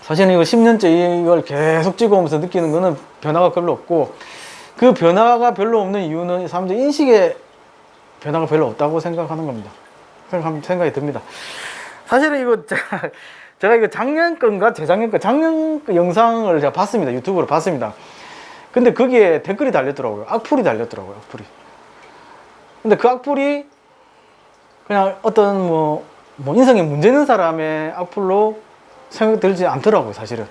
사실은 이거 10년째 이걸 계속 찍어오면서 느끼는 거는 변화가 별로 없고, 그 변화가 별로 없는 이유는 사람들 인식에 변화가 별로 없다고 생각하는 겁니다. 생각이 듭니다. 사실은 이거 제가 이거 작년 건가 재작년 거 작년 거 영상을 제가 봤습니다. 유튜브로 봤습니다. 근데 거기에 댓글이 달렸더라고요. 악플이 달렸더라고요. 악플이. 근데 그 악플이 그냥 어떤 뭐 인성에 문제 있는 사람의 악플로 생각이 들지 않더라고요. 사실은.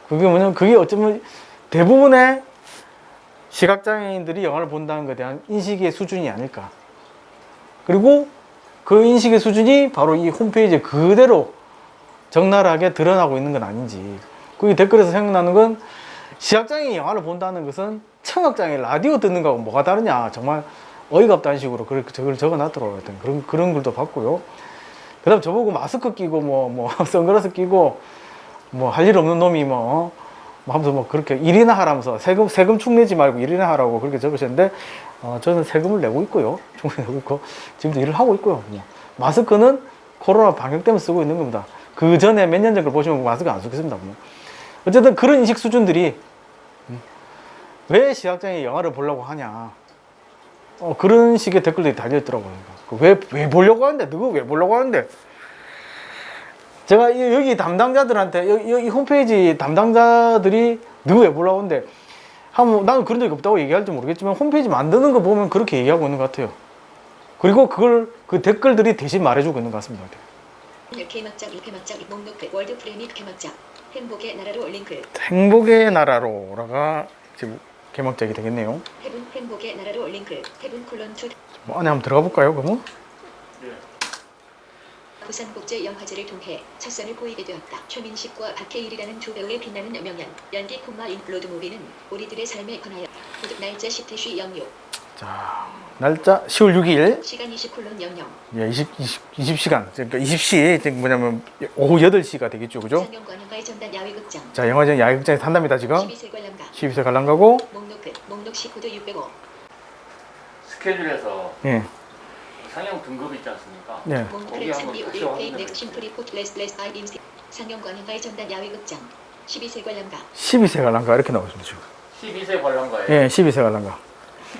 그게 뭐냐면 그게 어쩌면 대부분의 시각장애인들이 영화를 본다는 것에 대한 인식의 수준이 아닐까. 그리고 그 인식의 수준이 바로 이 홈페이지에 그대로 적나라하게 드러나고 있는 건 아닌지. 그 댓글에서 생각나는 건 시각장애인 영화를 본다는 것은 청각장애인 라디오 듣는 거하고 뭐가 다르냐. 정말 어이가 없다는 식으로 그걸 적어놨더라고요. 그런 글도 봤고요. 그 다음 저보고 마스크 끼고 선글라스 끼고 할 일 없는 놈이 하면서 그렇게 일이나 하라면서 세금 축내지 말고 일이나 하라고 그렇게 적으셨는데, 저는 세금을 내고 있고요. 충분히 내고 있고, 지금도 일을 하고 있고요. 마스크는 코로나 방역 때문에 쓰고 있는 겁니다. 그 전에 몇 년 전 걸 보시면 마스크 안 쓰겠습니다. 어쨌든 그런 인식 수준들이 왜 시각장애 영화를 보려고 하냐. 그런 식의 댓글들이 달려있더라고요. 왜 보려고 하는데? 누구 왜 보려고 하는데? 제가 여기 담당자들한테, 이 홈페이지 담당자들이 누구 왜 보려고 하는데, 나는 그런 적이 없다고 얘기할지 모르겠지만, 홈페이지 만드는 거 보면 그렇게 얘기하고 있는 것 같아요. 그리고 그 댓글들이 대신 말해주고 있는 것 같습니다. 개막작 목록 월드 프레밋 개막작 행복의 나라로 링크. 행복의 나라로가 지금 개막작이 되겠네요. 행복의 나라로 링크. 콜론2. 안에 한번 들어가 볼까요, 그러면? 부산국제영화제를 통해 첫 선을 보이게 되었다. 최민식과 박해일이라는 두 배우의 빛나는 명연 연기 콤마인 로드무비는 우리들의 삶에 관하여 구독 날짜 10-06. 자, 날짜 10월 6일. 시간 20:00. 예, 20시간. 그러니까 20시, 뭐냐면 오후 8시가 되겠죠, 그죠? 상영관영가의 전단 야외극장. 자, 영화제 야외극장에서 한답니다, 지금. 12세 관람가. 12세 관람가고. 목록 시코드 605. 스케줄에서 예. 상영 등급 있지 않습니까? 네. 거기 한번 다시 확인해 상영관영가의 전단 야외극장. 12세 관람가. 12세 관람가 이렇게 나오십니다, 지금. 12세 관람가에 예, 12세 관람가.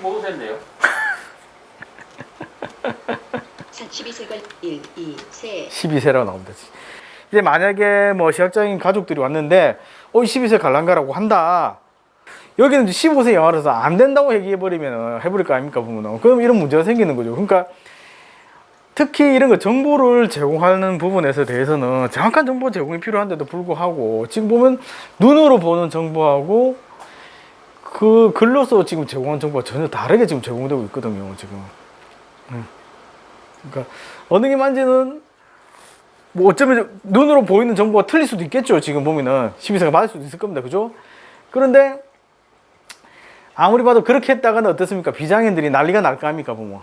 15세인데요. 12세 관 1, 2, 3. 12세라고 나옵니다. 이제 만약에 시각장애인 가족들이 왔는데 12세 관람가라고 한다. 여기는 15세 영화라서 안 된다고 얘기해버리면 해버릴 거 아닙니까, 보면은. 그럼 이런 문제가 생기는 거죠. 그러니까 특히 이런 거 정보를 제공하는 부분에서 대해서는 정확한 정보 제공이 필요한데도 불구하고 지금 보면 눈으로 보는 정보하고 그 글로서 지금 제공한 정보가 전혀 다르게 지금 제공되고 있거든요, 지금. 그러니까 어느 게 만지는 어쩌면 눈으로 보이는 정보가 틀릴 수도 있겠죠. 지금 보면은 12세가 맞을 수도 있을 겁니다, 그죠? 그런데 아무리 봐도 그렇게 했다가는 어떻습니까? 비장애인들이 난리가 날 거 아닙니까, 보면.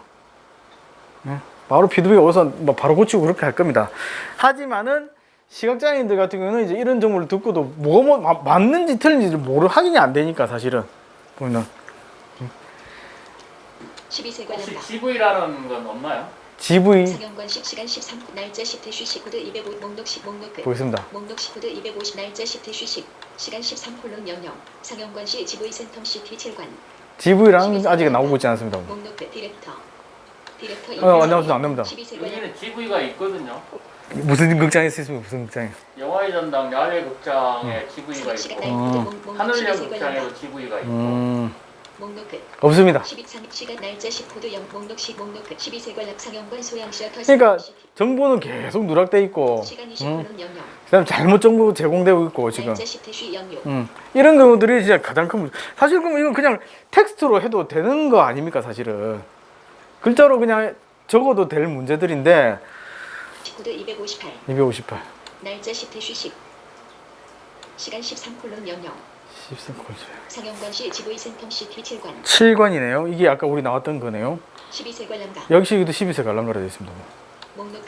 바로 피드백이 오서 바로 고치고 그렇게 할 겁니다. 하지만은 시각장애인들 같은 경우는 이제 이런 정보를 듣고도 뭐가 맞는지 틀린지 확인이 안 되니까, 사실은. 보면은. 12세 혹시 관람가. GV라는 건 없나요? GV. 상영관 10시간 13분 날짜 10-10 코드 205 목록 보겠습니다. 목록 코드 250 날짜 10-10 시간 13:00. 상영관 시 GV 센텀 시티 7관. GV랑 아직 나오고 있지 않습니다. 목록 디렉터 안 나옵니다. 안 나옵니다. 12세 관람. 여기는 GV가 있거든요. 무슨 극장에 있습니까? 무슨 극장에? 영화의 전당 야외 극장에 GV가 있고 하늘역 극장에도 GV가 있고 목록 없습니다. 12시간 날짜 10코드 0 목록 12세 관람 상영관 소양시아 그러니까 정보는 계속 누락돼 있고, 시간 20:00. 그다음 잘못 정보 제공되고 있고 지금. 날짜 10-06. 이런 경우들이 진짜 가장 큰 문제. 사실 그럼 이건 그냥 텍스트로 해도 되는 거 아닙니까, 사실은. 글자로 그냥 적어도 될 문제들인데. 코드 258. 258. 날짜 10-10. 시간 13:00. 13콘. 상영관 시 GV 센텀 시티 7관. 7관이네요. 이게 아까 우리 나왔던 거네요. 12세 관람가. 역시 12세 관람가로 되어 있습니다. 목록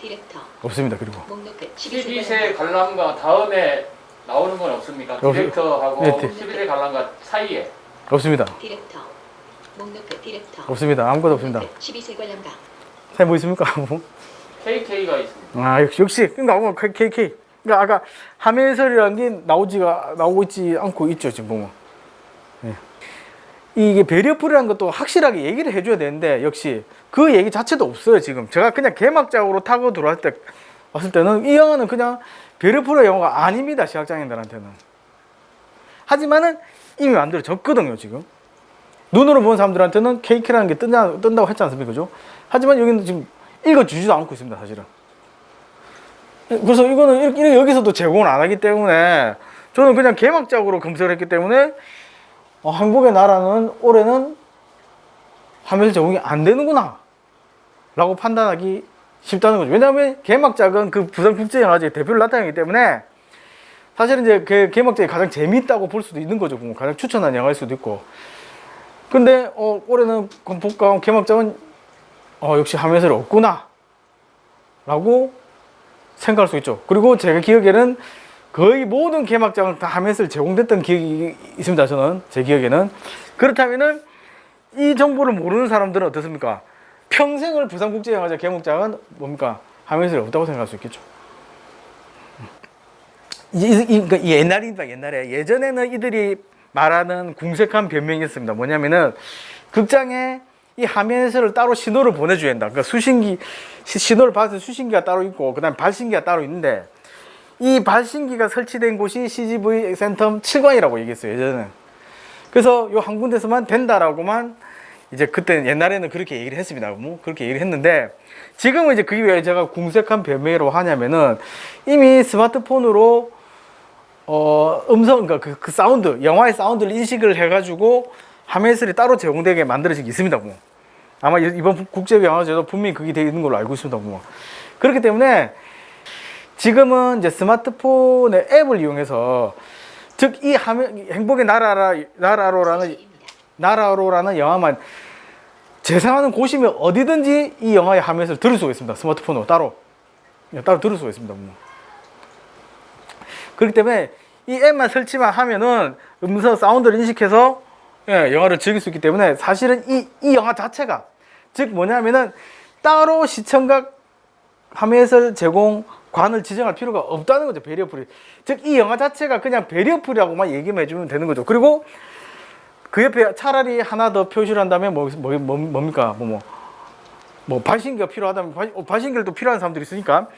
디렉터. 없습니다. 그리고. 목록 12세 관람가 다음에 나오는 건 없습니까? 디렉터하고 네, 12세 관람가 사이에 없습니다. 디렉터. 목록 디렉터. 없습니다. 아무것도 없습니다. 12세 관람가. 사실 뭐 있습니까? KK가 있습니다. 아, 역시 그러니까 KK. 그러니까 아까 화면 해설이라는 게 나오고 있지 않고 있죠 지금 보면. 예. 이게 배려풀이라는 것도 확실하게 얘기를 해줘야 되는데 역시 그 얘기 자체도 없어요 지금. 제가 그냥 개막작으로 타고 들어왔을 때 왔을 때는 이 영화는 그냥 배려풀의 영화가 아닙니다 시각장애인들한테는. 하지만은 이미 만들어졌거든요 지금. 눈으로 보는 사람들한테는 케이크라는 게 뜬다고 했지 않습니까? 그죠? 하지만 여기는 지금 읽어주지도 않고 있습니다 사실은. 그래서 이거는 이렇게 여기서도 제공을 안 하기 때문에 저는 그냥 개막작으로 검색을 했기 때문에 행복의 나라는 올해는 화면에서 제공이 안 되는구나 라고 판단하기 쉽다는 거죠. 왜냐하면 개막작은 그 부산국제영화제 대표를 나타내기 때문에 사실은 이제 그 개막작이 가장 재미있다고 볼 수도 있는 거죠. 가장 추천한 영화일 수도 있고. 근데 올해는 볼까 개막작은 역시 화면에서 없구나 라고 생각할 수 있죠. 그리고 제가 기억에는 거의 모든 개막장은 다 화면에서 제공됐던 기억이 있습니다. 저는 제 기억에는. 그렇다면은 이 정보를 모르는 사람들은 어떻습니까? 평생을 부산국제영화제 개막장은 뭡니까? 화면에서 없다고 생각할 수 있겠죠. 그러니까 옛날에 예전에는 이들이 말하는 궁색한 변명이 있습니다. 뭐냐면은 극장에 이 화면 해설을 따로 신호를 보내줘야 한다. 그러니까 신호를 받아서 수신기가 따로 있고 그다음에 발신기가 따로 있는데 이 발신기가 설치된 곳이 CGV 센텀 7관이라고 얘기했어요 예전에. 그래서 요 한 군데서만 된다라고만 이제 그때 옛날에는 그렇게 얘기를 했습니다. 그렇게 얘기를 했는데 지금은 이제 그게 왜 제가 궁색한 변명이라고 하냐면은 이미 스마트폰으로 그러니까 그 사운드, 영화의 사운드를 인식을 해가지고 화면 해설이 따로 제공되게 만들어진 게 있습니다. 아마 이번 국제영화제도 분명히 그게 되어 있는 걸로 알고 있습니다. 그렇기 때문에 지금은 이제 스마트폰의 앱을 이용해서 즉 이 행복의 나라로라는 영화만 재생하는 곳이면 어디든지 이 영화의 화면을 들을 수가 있습니다. 스마트폰으로 따로 들을 수가 있습니다. 그렇기 때문에 이 앱만 설치만 하면은 음성 사운드를 인식해서 영화를 즐길 수 있기 때문에 사실은 이 영화 자체가 즉 뭐냐면은 따로 시청각 화면 해설 제공관을 지정할 필요가 없다는 거죠. 배리어풀이. 즉 이 영화 자체가 그냥 배리어풀이라고만 얘기만 해주면 되는 거죠. 그리고 그 옆에 차라리 하나 더 표시를 한다면 뭡니까? 뭐 발신기가 필요하다면 발신기를 또 필요한 사람들이 있으니까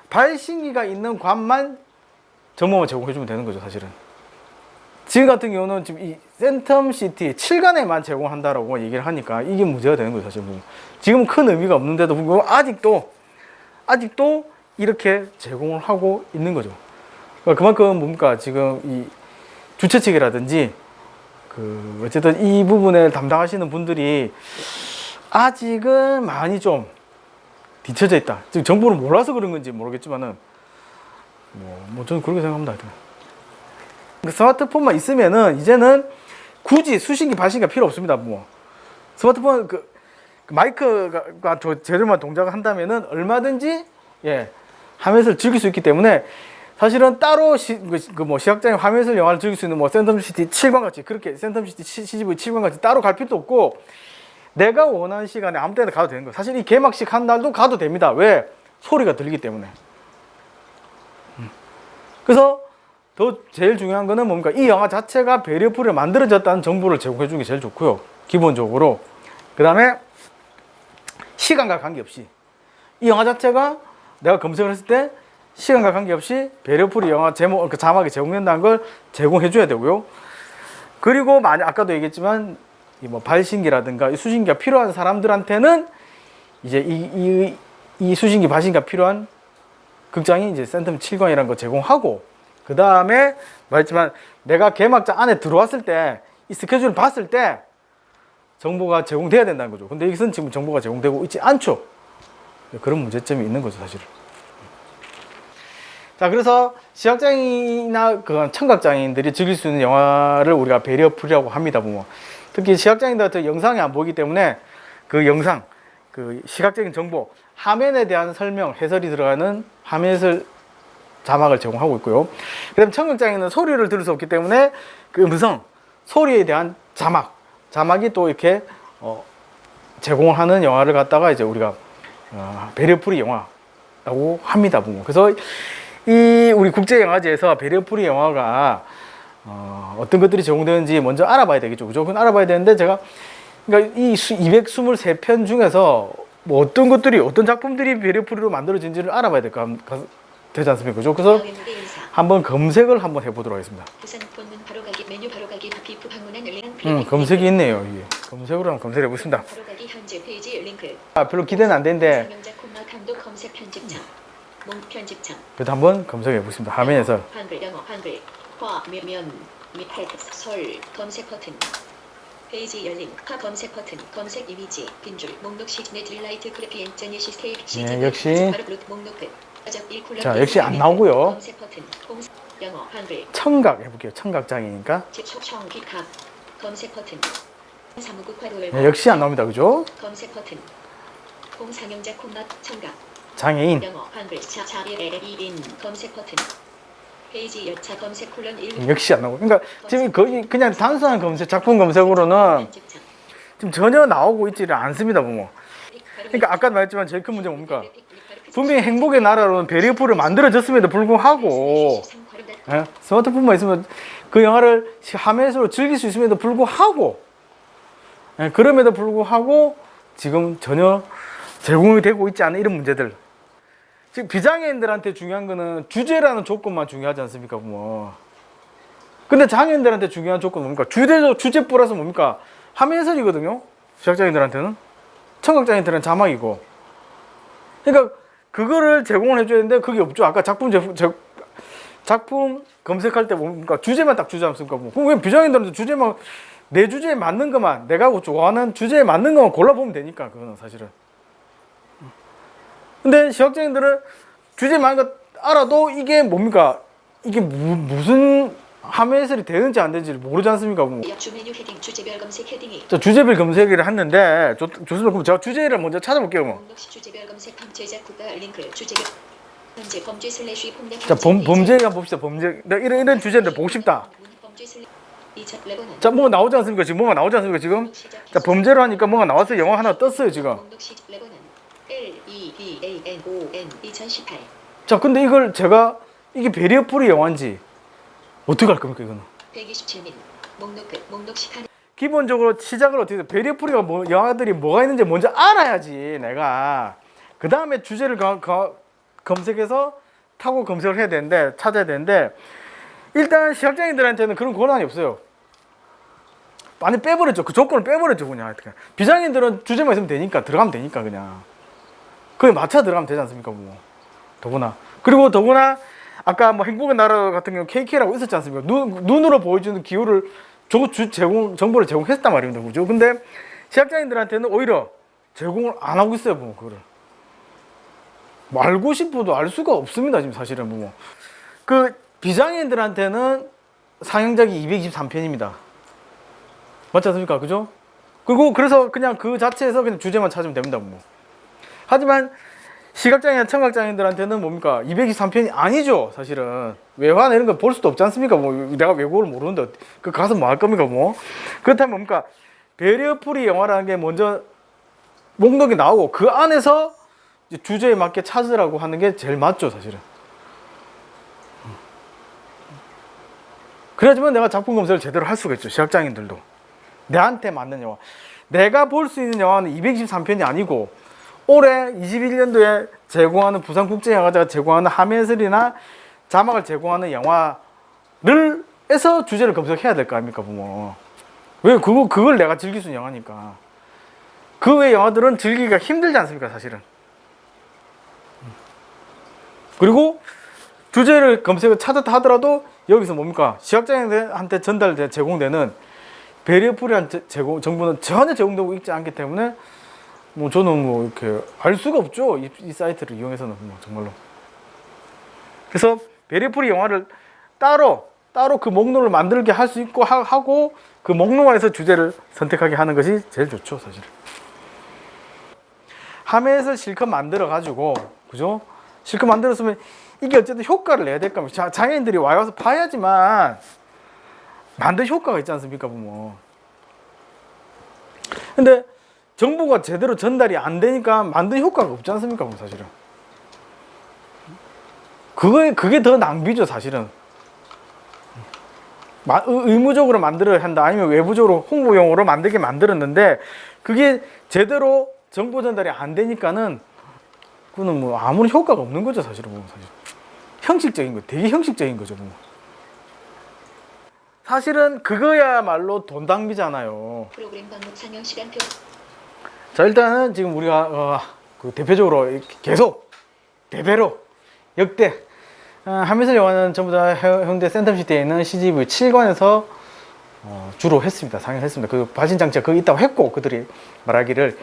발신기가 있는 관만 정보만 제공해주면 되는 거죠. 사실은. 지금 같은 경우는 지금 이 센텀시티 7관에만 제공한다라고 얘기를 하니까 이게 문제가 되는 거죠. 사실 지금은 큰 의미가 없는데도 불구하고 아직도 이렇게 제공을 하고 있는 거죠. 그만큼 뭡니까 지금 이 주최 측이라든지 어쨌든 이 부분을 담당하시는 분들이 아직은 많이 좀 뒤처져 있다. 지금 정보를 몰라서 그런 건지 모르겠지만은 저는 그렇게 생각합니다. 스마트폰만 있으면은 이제는 굳이 수신기, 발신기가 필요 없습니다. 스마트폰 마이크가 제대로만 동작을 한다면은 얼마든지 화면에서 즐길 수 있기 때문에 사실은 따로 시각장애 화면에서 영화를 즐길 수 있는 센텀시티 7관 같이 그렇게 센텀시티 CGV 7관 같이 따로 갈 필요도 없고 내가 원하는 시간에 아무 때나 가도 되는 거예요. 사실 이 개막식 한 날도 가도 됩니다. 왜? 소리가 들리기 때문에. 그래서 제일 중요한 거는 뭡니까? 이 영화 자체가 배리어풀이 만들어졌다는 정보를 제공해 주는 게 제일 좋고요. 기본적으로. 그 다음에 시간과 관계없이 이 영화 자체가 내가 검색을 했을 때 시간과 관계없이 배리어풀이 영화 자막이 제공된다는 걸 제공해 줘야 되고요. 그리고 아까도 얘기했지만 발신기라든가 수신기가 필요한 사람들한테는 이제 이 수신기, 발신기가 필요한 극장이 이제 센텀 7관이라는 거 제공하고 그 다음에 말했지만 내가 개막장 안에 들어왔을 때 이 스케줄을 봤을 때 정보가 제공돼야 된다는 거죠. 근데 여기서는 지금 정보가 제공되고 있지 않죠. 그런 문제점이 있는 거죠, 사실은. 자, 그래서 시각장애인이나 청각장애인들이 즐길 수 있는 영화를 우리가 배리어풀이라고 합니다. 특히 시각장애인들한테 영상이 안 보이기 때문에 그 영상, 시각적인 정보, 화면에 대한 설명, 해설이 들어가는 화면 해설 자막을 제공하고 있고요. 그 다음에 청각장애인은 소리를 들을 수 없기 때문에 그 음성, 소리에 대한 자막이 또 이렇게 제공을 하는 영화를 갖다가 이제 우리가 배리어풀이 영화라고 합니다. 그래서 이 우리 국제영화제에서 배리어프리 영화가 어떤 것들이 제공되는지 먼저 알아봐야 되겠죠. 그죠? 그건 알아봐야 되는데 제가 그러니까 이 223편 중에서 뭐 어떤 것들이 어떤 작품들이 배리어프리로 만들어진지를 알아봐야 되지 않습니까? 그죠? 그래서 마음의 인사. 한번 검색을 한번 해보도록 하겠습니다. 부산 본문 바로 가기 메뉴 바로 가기 비프 방문한 링크. 검색이 있네요. 이게 검색으로 한번 검색해 보겠습니다. 바로 가기 현재 페이지 링크. 별로 기대는 안 되는데 상영자 콤마 감독 검색 편집창. 몽 편집창. 그래도 한번 검색해 보겠습니다. 화면에서 한글 영어 한글 화 면 밑에 설 검색 버튼. 페이지 열림 카 검색 버튼 검색 이미지 빈줄 목록 시즌의 딜라이트 크래피 앤 제니시스 테이프 시즌 역시. 바로 루트 목록 끝. 자, 역시 안 나오고요. 검색 버튼 공식 영어 한글 청각 해볼게요. 청각장애니까 집초청 기각 검색 버튼 사무국 화로열 역시 안 나옵니다. 그죠? 검색 버튼 공상영자 콤마 청각 장애인 영어 한글 자리인 검색 버튼 페이지 열차 검색 콜론 1 역시 안 나오고. 그러니까 지금 거의 그냥 단순한 검색 작품 검색으로는 지금 전혀 나오고 있지를 않습니다. 보면. 그러니까 아까 말했지만 제일 큰 문제가 뭡니까? 분명히 행복의 나라로는 배리어프를 만들어졌음에도 불구하고 스마트폰만 있으면 그 영화를 화면에서 즐길 수 있음에도 불구하고 그럼에도 불구하고 지금 전혀 제공이 되고 있지 않은 이런 문제들. 지금 비장애인들한테 중요한 거는 주제라는 조건만 중요하지 않습니까? 뭐. 근데 장애인들한테 중요한 조건은 뭡니까? 주제 플러스 뭡니까? 화면 해설이거든요. 시각장애인들한테는. 청각장애인들은 자막이고. 그러니까 그거를 제공을 해줘야 되는데 그게 없죠. 아까 작품 검색할 때 뭡니까? 주제만 딱 주지 않습니까? 뭐. 그럼 왜 비장애인들한테 주제만 내 주제에 맞는 것만 내가 좋아하는 주제에 맞는 것만 골라보면 되니까 그거는 사실은. 근데 시각장애인들은 주제 많은 거 알아도 이게 뭡니까? 이게 무슨 화면 해설이 되는지 안 되는지 모르지 않습니까? 뭐. 주 메뉴 헤딩 주제별 검색 헤딩이 자, 주제별 검색을 했는데 좋습니다. 그럼 제가 주제를 먼저 찾아볼게요. 뭐. 주제별 검색 제작 국가 링크 주제별 현재 범죄 슬래시 폭력 자, 범죄 한번 봅시다. 범죄. 내가 이런 주제인데 보고 싶다. 자, 뭐가 나오지 않습니까? 지금 뭐가 나오지 않습니까? 지금? 자, 범죄로 하니까 뭐가 나왔어요. 영화 하나 떴어요, 지금. LEBANON 2018 자, 근데 이걸 제가 이게 배리어프리 영화인지 어떻게 할 겁니까, 이거는? 127민 목록 끝 목록 시간 기본적으로 시작을 어떻게 해서 배리어프리가 뭐 영화들이 뭐가 있는지 먼저 알아야지 내가 그 다음에 주제를 검색해서 타고 검색을 해야 되는데 찾아야 되는데 일단 시각장애인들한테는 그런 권한이 없어요. 많이 빼버렸죠. 그 조건을 빼버렸죠. 그냥 비장애인들은 주제만 있으면 되니까 들어가면 되니까 그냥 그에 맞춰 들어가면 되지 않습니까? 뭐 더구나 그리고 더구나 아까 뭐 행복의 나라 같은 경우 KK라고 있었지 않습니까? 눈으로 보여주는 기호를 정보를 제공했단 말입니다. 그죠? 근데 시각장애인들한테는 오히려 제공을 안 하고 있어요. 뭐 그거를 뭐 알고 싶어도 알 수가 없습니다. 지금 사실은 뭐 그 비장애인들한테는 상영작이 223편입니다. 맞지 않습니까? 그죠? 그리고 그래서 그냥 그 자체에서 그냥 주제만 찾으면 됩니다. 뭐. 하지만 시각장애인, 청각장애인들한테는 뭡니까? 223편이 아니죠. 사실은 외화나 이런 거 볼 수도 없지 않습니까? 뭐 내가 외국어를 모르는데 그 가서 뭐 할 겁니까? 뭐 그렇다면 뭡니까? 배리어프리 영화라는 게 먼저 목록이 나오고 그 안에서 주제에 맞게 찾으라고 하는 게 제일 맞죠, 사실은. 그래야지만 내가 작품 검색을 제대로 할 수가 있죠. 시각장애인들도 내한테 맞는 영화, 내가 볼 수 있는 영화는 223편이 아니고 올해 21년도에 제공하는 부산국제영화제가 제공하는 화면 해설이나 자막을 제공하는 영화를 해서 주제를 검색해야 될 거 아닙니까? 보면 왜 그걸 내가 즐길 수 있는 영화니까. 그 외 영화들은 즐기기가 힘들지 않습니까? 사실은. 그리고 주제를 검색을 찾았다 하더라도 여기서 뭡니까? 시각장애인한테 제공되는 배리어프리한 정보는 전혀 제공되고 있지 않기 때문에 뭐 저는 뭐 이렇게 알 수가 없죠. 이 사이트를 이용해서는 뭐 정말로. 그래서 배리어프리 영화를 따로 그 목록을 만들게 할 수 있고 하고 그 목록 안에서 주제를 선택하게 하는 것이 제일 좋죠, 사실. 화면에서 실컷 만들어 가지고, 그죠? 실컷 만들었으면 이게 어쨌든 효과를 내야 될 겁니다. 장애인들이 와서 봐야지만 만든 효과가 있지 않습니까, 보면. 근데 정보가 제대로 전달이 안 되니까 만든 효과가 없지 않습니까, 사실은. 그게 더 낭비죠, 사실은. 의무적으로 만들어야 한다, 아니면 외부적으로 홍보용으로 만들게 만들었는데 그게 제대로 정보 전달이 안 되니까는 그거는 뭐 아무런 효과가 없는 거죠, 사실은. 사실 형식적인 거, 되게 형식적인 거죠. 사실은 그거야말로 돈 낭비잖아요. 프로그램 방송 상영 시간표. 자, 일단은 지금 우리가 그 대표적으로 계속 대배로 역대 한미술 영화는 전부 다 현대 센텀시티에 있는 CGV 7관에서 주로 했습니다. 상영했습니다. 그 발신 장치가 거기 있다고 했고, 그들이 말하기를.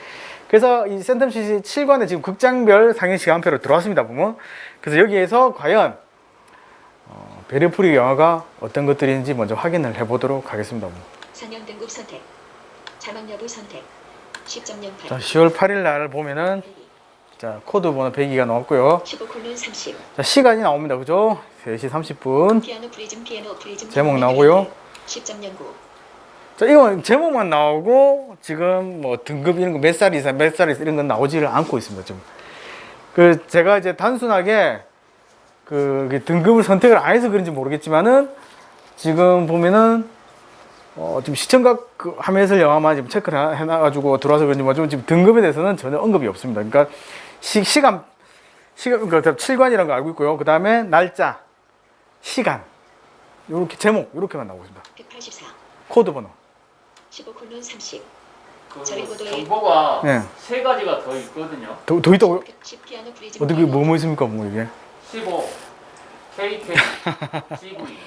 그래서 이 센텀시티 7관에 지금 극장별 상영 시간표로 들어왔습니다, 보면. 그래서 여기에서 과연 베르프리 영화가 어떤 것들인지 먼저 확인을 해보도록 하겠습니다. 상영 등급 선택. 자막 여부 선택. 10.08. 자, 10월 8일 날 보면은 자, 코드 번호 102가 나왔고요. 15:30. 자, 시간이 나옵니다. 그죠? 3시 30분. 피아노 프리즘 제목 나오고요. 10.09. 자, 이건 제목만 나오고 지금 뭐 등급 이런 거 몇 살 이상, 몇 살 이런 건 나오지를 않고 있습니다. 지금. 제가 이제 단순하게 등급을 선택을 안 해서 그런지 모르겠지만은 지금 보면은 지금 시청각 하면서 영화만 지금 체크를 해놔가지고 들어와서 그런지 뭐좀 지금 등급에 대해서는 전혀 언급이 없습니다. 그러니까 시간 그러니까 7관이라는 거 알고 있고요. 그 다음에 날짜, 시간, 요렇게 제목 요렇게만 나오고 있습니다. 184. 코드 번호. 15:30. 그 저희고도의- 정보가 네. 세 가지가 더 있거든요. 더 있다고요? 10 피아노 프리즘. 어떻게 뭐 있습니까, 뭐 이게? 15, KK, GV.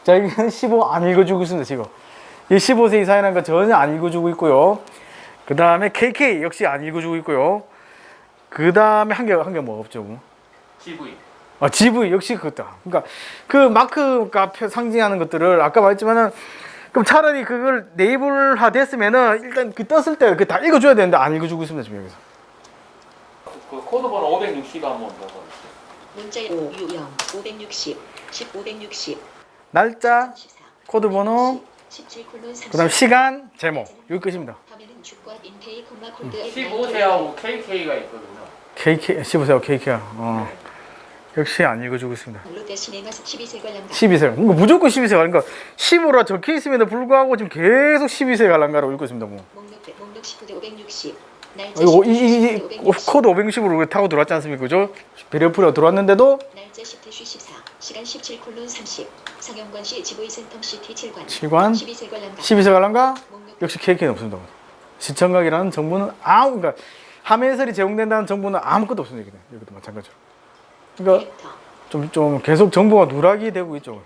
자, 이게 15 안 읽어주고 있습니다, 지금. 이 15세 이상이라는 거 전혀 안 읽어주고 있고요. 그 다음에 KK 역시 안 읽어주고 있고요. 그 다음에 한 개 뭐 없죠, 뭐. GV. GV 역시 그거다. 그러니까 그 마크가 상징하는 것들을 아까 말했지만은 그럼 차라리 그걸 네이블화 됐으면은 일단 그 떴을 때 그 다 읽어줘야 되는데 안 읽어주고 있습니다, 지금 여기서. 그 코드 번호 560 한번 넣어주세요. 문자 560 560 1560 날짜, 코드 번호, 17:30. 그 다음 시간, 제목. 여기 끝입니다. 화면은 주과 인페이 콤마 콜드 15세하고 KK가 있거든요. KK, 15세하고 KK야. 역시 안 읽어주고 있습니다. 롯데 시네마 12세 관람 12세. 그러니까 무조건 12세 가니까 15라 적혀 있음에도 불구하고 지금 계속 12세 갈란가라고 읽고 있습니다. 뭐. 목록 19대 560 날짜 이거 10대 560 코드 560으로 타고 들어왔지 않습니까? 그죠? 베리어프리가 들어왔는데도 날짜 10대 14 시간 17:30 상영관시 GV 센텀시티 7관 7관 12세 관람 12세 갈란가 목록 역시 KK는 없습니다. 시청각이라는 정보는 그러니까 화면해설이 제공된다는 정보는 아무것도 없습니다. 여기도 마찬가지로. 그러니까 캐릭터 좀 계속 정보가 누락이 되고 있죠.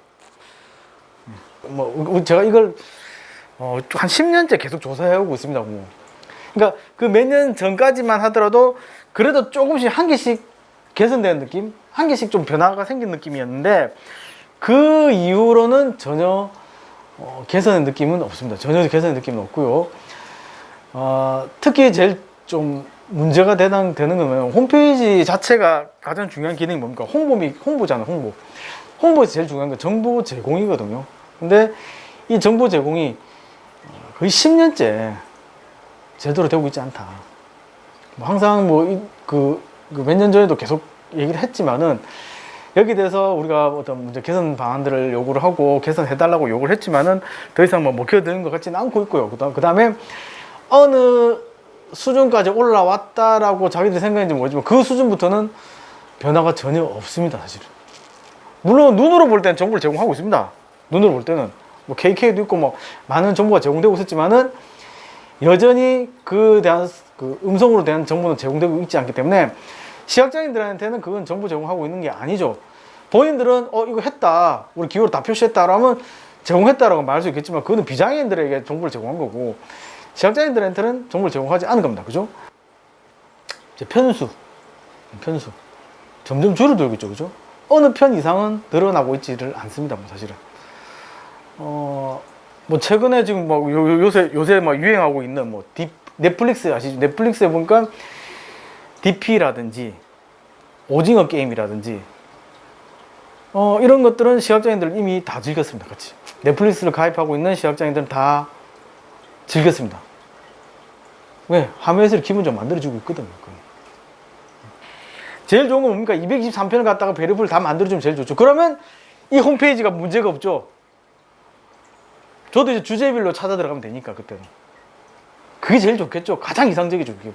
뭐 제가 이걸 한 10년째 계속 조사해오고 있습니다. 뭐. 그러니까 그 몇 년 전까지만 하더라도 그래도 조금씩 한 개씩 개선되는 느낌, 한 개씩 좀 변화가 생긴 느낌이었는데 그 이후로는 전혀 개선의 느낌은 없습니다. 전혀 개선의 느낌은 없고요. 특히 제일 좀 문제가 되는 거는 홈페이지 자체가 가장 중요한 기능이 뭡니까? 홍보잖아요, 홍보. 홍보에서 제일 중요한 건 정보 제공이거든요. 근데 이 정보 제공이 거의 10년째 제대로 되고 있지 않다. 뭐 항상 몇 년 전에도 계속 얘기를 했지만은 여기에 대해서 우리가 어떤 문제 개선 방안들을 요구를 하고 개선해달라고 요구를 했지만은 더 이상 뭐 먹혀드는 것 같지는 않고 있고요. 그 다음에 어느 수준까지 올라왔다라고 자기들이 생각했는지 모르지만 그 수준부터는 변화가 전혀 없습니다, 사실은. 물론 눈으로 볼 때는 정보를 제공하고 있습니다. 눈으로 볼 때는 뭐 KK도 있고 뭐 많은 정보가 제공되고 있었지만은 여전히 대한 음성으로 대한 정보는 제공되고 있지 않기 때문에 시각장애인들한테는 그건 정보 제공하고 있는 게 아니죠. 본인들은 이거 했다, 우리 기호로 다 표시했다라면 제공했다라고 말할 수 있겠지만 그거는 비장애인들에게 정보를 제공한 거고 시각장애인들한테는 정보를 제공하지 않은 겁니다. 그죠? 이제 편수 점점 줄어들고 있죠. 그죠? 어느 편 이상은 늘어나고 있지를 않습니다. 뭐 사실은 뭐 최근에 지금 뭐 요새 막 유행하고 있는 뭐 넷플릭스 아시죠? 넷플릭스에 보니까 DP라든지 오징어 게임이라든지 이런 것들은 시각장애인들 이미 다 즐겼습니다. 같이 넷플릭스를 가입하고 있는 시각장애인들은 다 즐겼습니다. 왜? 화면에서 기분 좀 만들어주고 있거든요. 제일 좋은 건 뭡니까? 223편을 갖다가 배려부를 다 만들어주면 제일 좋죠. 그러면 이 홈페이지가 문제가 없죠. 저도 이제 주제별로 찾아 들어가면 되니까, 그때는. 그게 제일 좋겠죠. 가장 이상적이죠, 그게.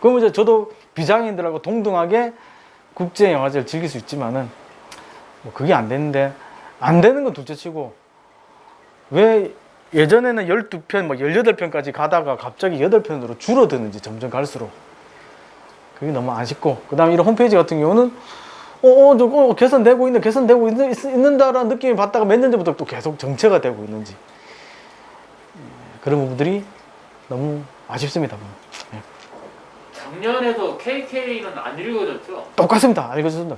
그럼 이제 저도 비장애인들하고 동등하게 국제영화제를 즐길 수 있지만은, 뭐 그게 안 되는데, 안 되는 건 둘째 치고, 왜 예전에는 12편, 막 18편까지 가다가 갑자기 8편으로 줄어드는지 점점 갈수록. 그게 너무 아쉽고, 그 다음에 이런 홈페이지 같은 경우는 저거 개선되고 있는다라는 느낌이 받다가 몇 년 전부터 또 계속 정체가 되고 있는지, 그런 부분들이 너무 아쉽습니다. 작년에도 KK는 안 읽어졌죠? 똑같습니다. 안 읽어준다.